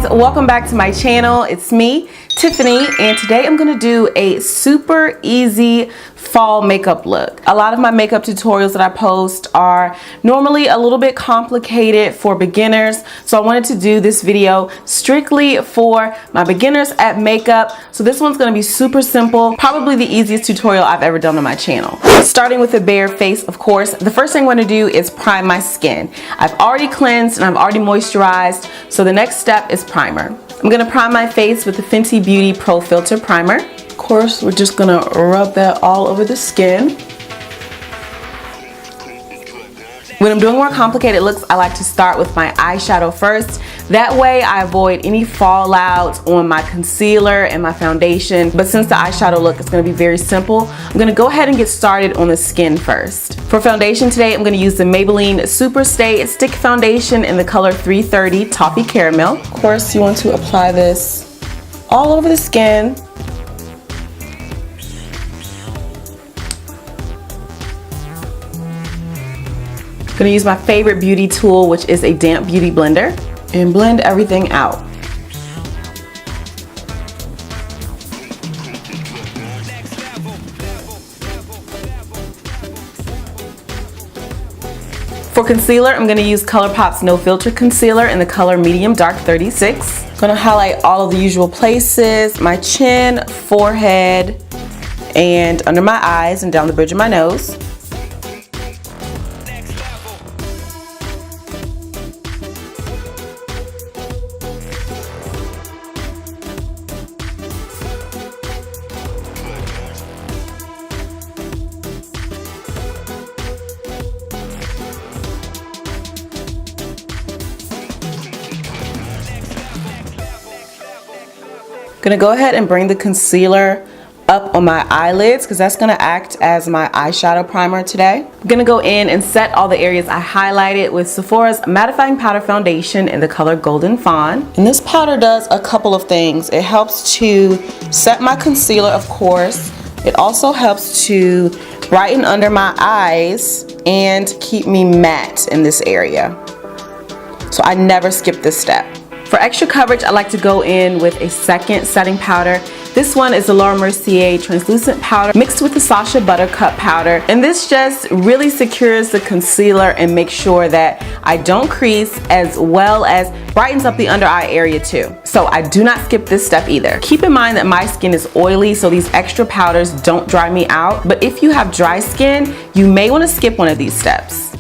guys, welcome back to my channel. It's me, Tiffany, and today I'm gonna do a super easy fall makeup look. A lot of my makeup tutorials that I post are normally a little bit complicated for beginners, so I wanted to do this video strictly for my beginners at makeup. So this one's gonna be super simple, probably the easiest tutorial I've ever done on my channel. Starting with the bare face, of course, the first thing I'm gonna do is prime my skin. I've already cleansed and I've already moisturized, so the next step is primer. I'm gonna prime my face with the Fenty Beauty Pro Filter Primer. Of course, we're just gonna rub that all over the skin. When I'm doing more complicated looks, I like to start with my eyeshadow first. That way I avoid any fallout on my concealer and my foundation. But since the eyeshadow look is gonna be very simple, I'm gonna go ahead and get started on the skin first. For foundation today, I'm gonna use the Maybelline SuperStay Stick Foundation in the color 330 Toffee Caramel. Of course, you want to apply this all over the skin. I'm gonna use my favorite beauty tool, which is a damp beauty blender, and blend everything out. For concealer, I'm gonna use Colourpop's No Filter Concealer in the color Medium Dark 36. I'm gonna highlight all of the usual places, my chin, forehead, and under my eyes and down the bridge of my nose. Gonna go ahead and bring the concealer up on my eyelids because that's gonna act as my eyeshadow primer today. I'm gonna go in and set all the areas I highlighted with Sephora's Mattifying Powder Foundation in the color Golden Fawn. And this powder does a couple of things. It helps to set my concealer, of course. It also helps to brighten under my eyes and keep me matte in this area. So I never skip this step. For extra coverage, I like to go in with a second setting powder. This one is the Mercier translucent powder mixed with the Sacha Buttercup powder. And this just really secures the concealer and makes sure that I don't crease, as well as brightens up the under eye area too. So I do not skip this step either. Keep in mind that my skin is oily, so these extra powders don't dry me out. But if you have dry skin, you may want to skip one of these steps.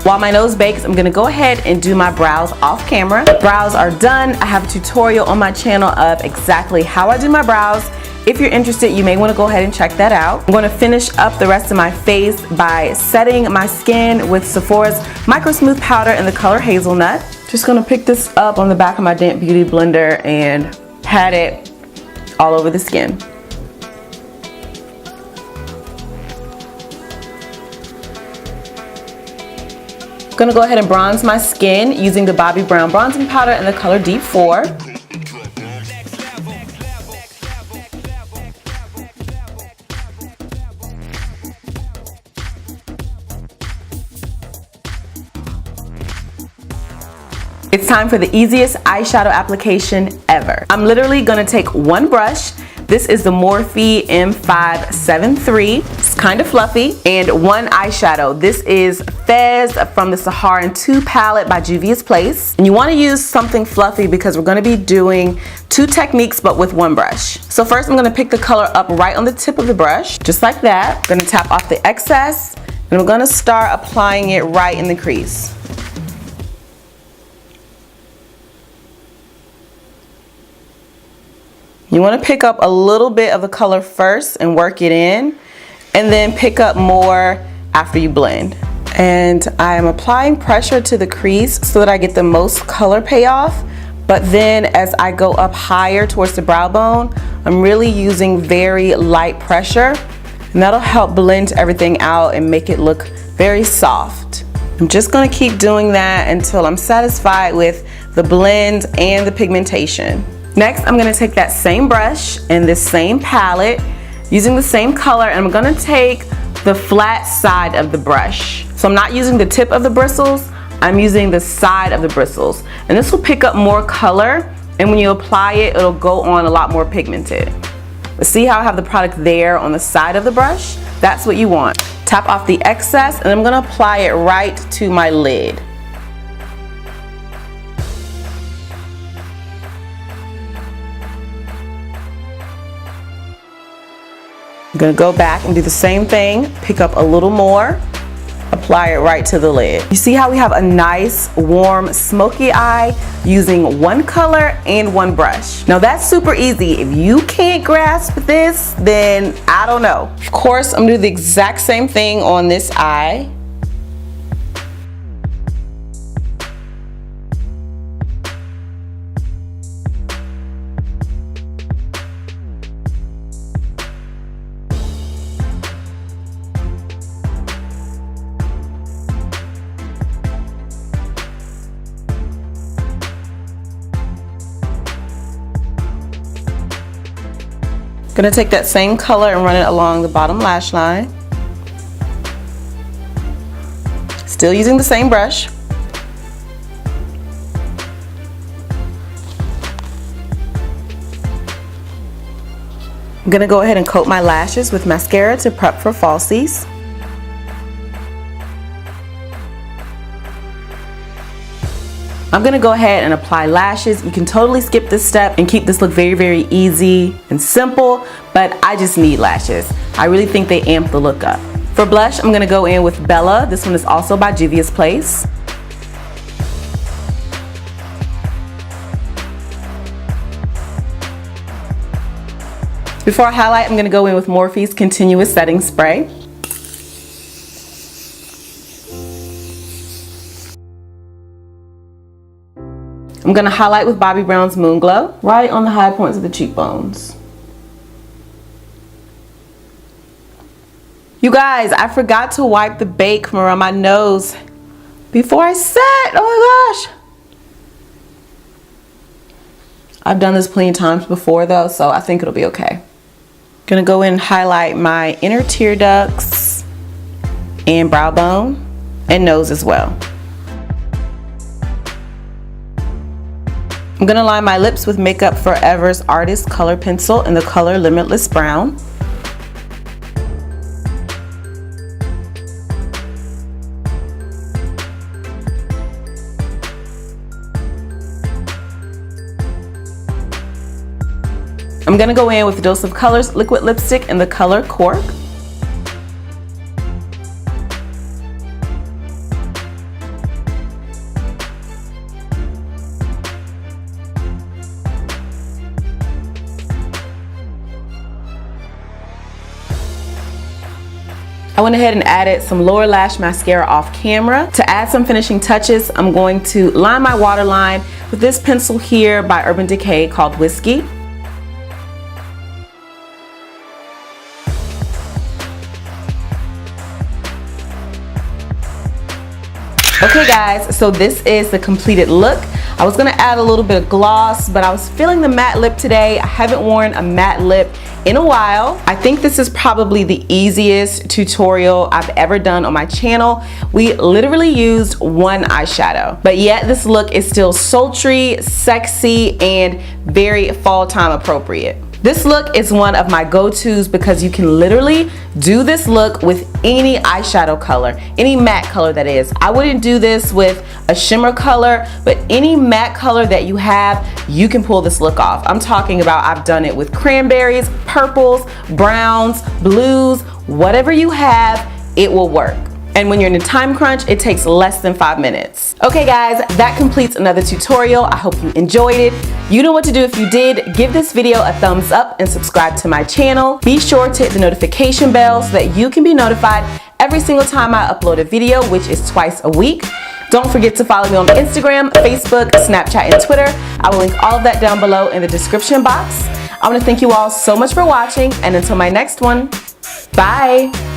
While my nose bakes, I'm gonna go ahead and do my brows off camera. Brows are done. I have a tutorial on my channel of exactly how I do my brows. If you're interested, you may wanna go ahead and check that out. I'm gonna finish up the rest of my face by setting my skin with Sephora's MicroSmooth powder in the color Hazelnut. Just gonna pick this up on the back of my damp beauty blender and pat it all over the skin. I'm gonna go ahead and bronze my skin using the Bobbi Brown bronzing powder in the color Deep 4. It's time for the easiest eyeshadow application ever. I'm literally gonna take one brush. This is the Morphe M573. It's kind of fluffy. And one eyeshadow. This is Fez from the Sahrah 2 palette by Juvia's Place. And you want to use something fluffy because we're going to be doing two techniques but with one brush. So first I'm going to pick the color up right on the tip of the brush, just like that. I'm going to tap off the excess and I'm going to start applying it right in the crease. You want to pick up a little bit of the color first and work it in, and then pick up more after you blend. And I am applying pressure to the crease so that I get the most color payoff, but then as I go up higher towards the brow bone, I'm really using very light pressure, and that'll help blend everything out and make it look very soft. I'm just gonna keep doing that until I'm satisfied with the blend and the pigmentation. Next, I'm gonna take that same brush and this same palette, using the same color, and I'm gonna take the flat side of the brush. So I'm not using the tip of the bristles, I'm using the side of the bristles. And this will pick up more color, and when you apply it, it'll go on a lot more pigmented. But see how I have the product there on the side of the brush? That's what you want. Tap off the excess, and I'm gonna apply it right to my lid. I'm gonna go back and do the same thing, pick up a little more, apply it right to the lid. You see how we have a nice, warm, smoky eye using one color and one brush. Now that's super easy. If you can't grasp this, then I don't know. Of course, I'm gonna do the exact same thing on this eye. Gonna take that same color and run it along the bottom lash line. Still using the same brush. I'm gonna go ahead and coat my lashes with mascara to prep for falsies. I'm gonna go ahead and apply lashes. You can totally skip this step and keep this look very, very easy and simple, but I just need lashes. I really think they amp the look up. For blush, I'm gonna go in with Bella. This one is also by Juvia's Place. Before I highlight, I'm gonna go in with Morphe's Continuous Setting Spray. I'm gonna highlight with Bobbi Brown's Moon Glow, right on the high points of the cheekbones. You guys, I forgot to wipe the bake from around my nose before I set. Oh my gosh. I've done this plenty of times before though, so I think it'll be okay. Gonna go in and highlight my inner tear ducts and brow bone and nose as well. I'm gonna line my lips with Makeup Forever's Artist Color Pencil in the color Limitless Brown. I'm gonna go in with Dose of Colors liquid lipstick in the color Cork. I went ahead and added some lower lash mascara off camera. To add some finishing touches, I'm going to line my waterline with this pencil here by Urban Decay called Whiskey. Okay guys, so this is the completed look. I was gonna add a little bit of gloss, but I was feeling the matte lip today. I haven't worn a matte lip in a while. I think this is probably the easiest tutorial I've ever done on my channel. We literally used one eyeshadow, but yet this look is still sultry, sexy, and very fall time appropriate. This look is one of my go-tos because you can literally do this look with any eyeshadow color, any matte color that is. I wouldn't do this with a shimmer color, but any matte color that you have, you can pull this look off. I'm talking about I've done it with cranberries, purples, browns, blues, whatever you have, it will work. And when you're in a time crunch, it takes less than 5 minutes. Okay guys, that completes another tutorial. I hope you enjoyed it. You know what to do if you did. Give this video a thumbs up and subscribe to my channel. Be sure to hit the notification bell so that you can be notified every single time I upload a video, which is twice a week. Don't forget to follow me on Instagram, Facebook, Snapchat, and Twitter. I will link all of that down below in the description box. I want to thank you all so much for watching, and until my next one, bye!